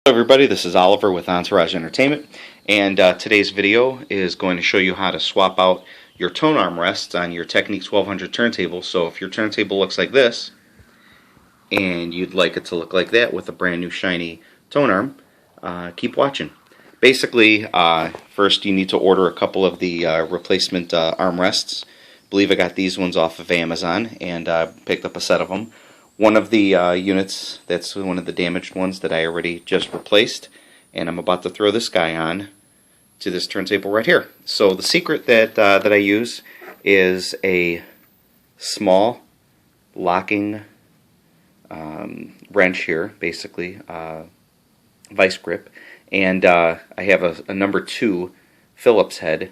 Hello everybody, this is Oliver with Entourage Entertainment, and today's video is going to show you how to swap out your tone arm rests on your Technics 1200 turntable. So if your turntable looks like this and you'd like it to look like that with a brand new shiny tone arm, keep watching. Basically, first you need to order a couple of the replacement armrests. I believe I got these ones off of Amazon and picked up a set of them. One of the units, that's one of the damaged ones that I already just replaced, and I'm about to throw this guy on to this turntable right here. So the secret that I use is a small locking wrench here, basically, vice grip, and I have a number 2 Phillips head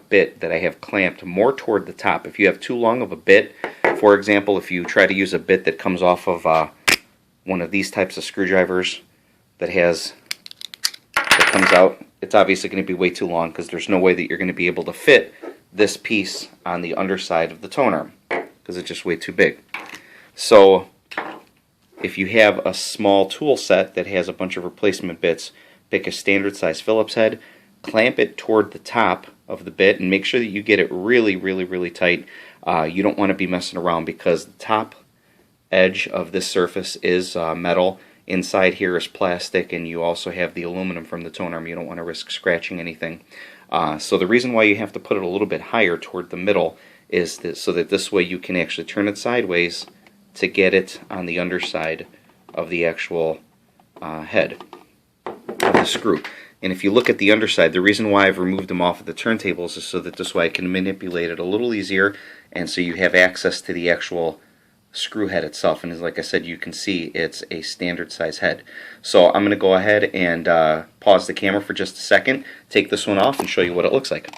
bit that I have clamped more toward the top. If you have too long of a bit, for example, if you try to use a bit that comes off of one of these types of screwdrivers that comes out, it's obviously going to be way too long because there's no way that you're going to be able to fit this piece on the underside of the tone arm because it's just way too big. So if you have a small tool set that has a bunch of replacement bits, pick a standard size Phillips head, clamp it toward the top of the bit, and make sure that you get it really tight. You don't want to be messing around because the top edge of this surface is metal. Inside here is plastic, and you also have the aluminum from the tone arm. You don't want to risk scratching anything. So the reason why you have to put it a little bit higher toward the middle is so that this way you can actually turn it sideways to get it on the underside of the actual head of the screw. And if you look at the underside, the reason why I've removed them off of the turntables is so that this way I can manipulate it a little easier, and so you have access to the actual screw head itself. And as like I said, you can see it's a standard size head. So I'm going to go ahead and pause the camera for just a second, take this one off, and show you what it looks like.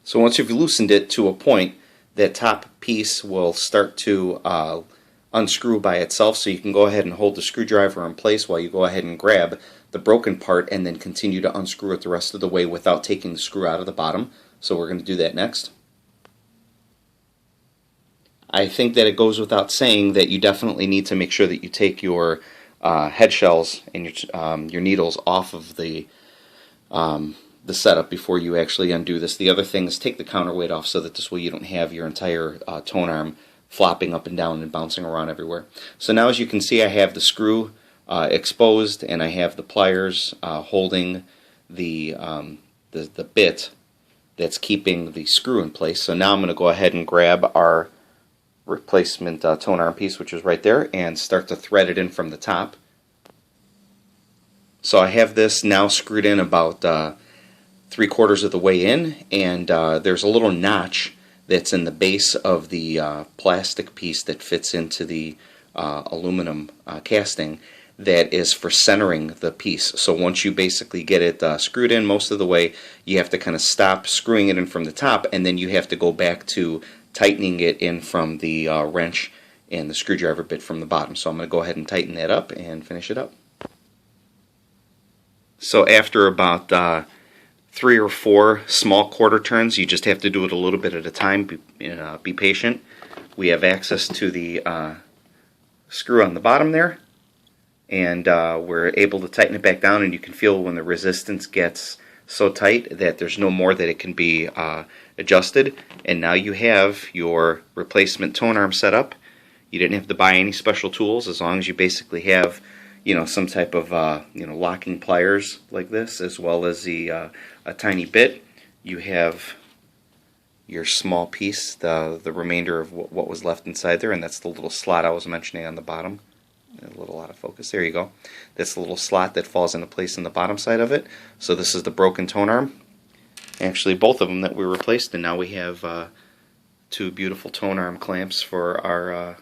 So once you've loosened it to a point, that top piece will start to unscrew by itself, so you can go ahead and hold the screwdriver in place while you go ahead and grab the broken part and then continue to unscrew it the rest of the way without taking the screw out of the bottom. So we're going to do that next. I think that it goes without saying that you definitely need to make sure that you take your head shells and your needles off of the setup before you actually undo this. The other thing is take the counterweight off so that this way you don't have your entire tone arm flopping up and down and bouncing around everywhere. So now, as you can see, I have the screw exposed, and I have the pliers holding the bit that's keeping the screw in place. So now I'm going to go ahead and grab our replacement tone arm piece, which is right there, and start to thread it in from the top. So I have this now screwed in about 3/4 of the way in, and there's a little notch that's in the base of the plastic piece that fits into the aluminum casting that is for centering the piece. So once you basically get it screwed in most of the way, you have to kind of stop screwing it in from the top, and then you have to go back to tightening it in from the wrench and the screwdriver bit from the bottom. So I'm going to go ahead and tighten that up and finish it up. So after about 3 or 4 small quarter turns, you just have to do it a little bit at a time. Be patient. We have access to the screw on the bottom there, and we're able to tighten it back down, and you can feel when the resistance gets so tight that there's no more that it can be adjusted. And now you have your replacement tone arm set up. You didn't have to buy any special tools, as long as you basically have some type of locking pliers like this, as well as a tiny bit. You have your small piece, the remainder of what was left inside there, and that's the little slot I was mentioning on the bottom. A little out of focus. There you go. That's the little slot that falls into place in the bottom side of it. So this is the broken tone arm. Actually, both of them that we replaced, and now we have 2 beautiful tone arm clamps for our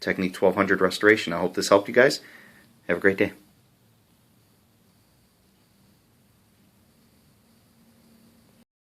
Technics 1200 restoration. I hope this helped you guys. Have a great day.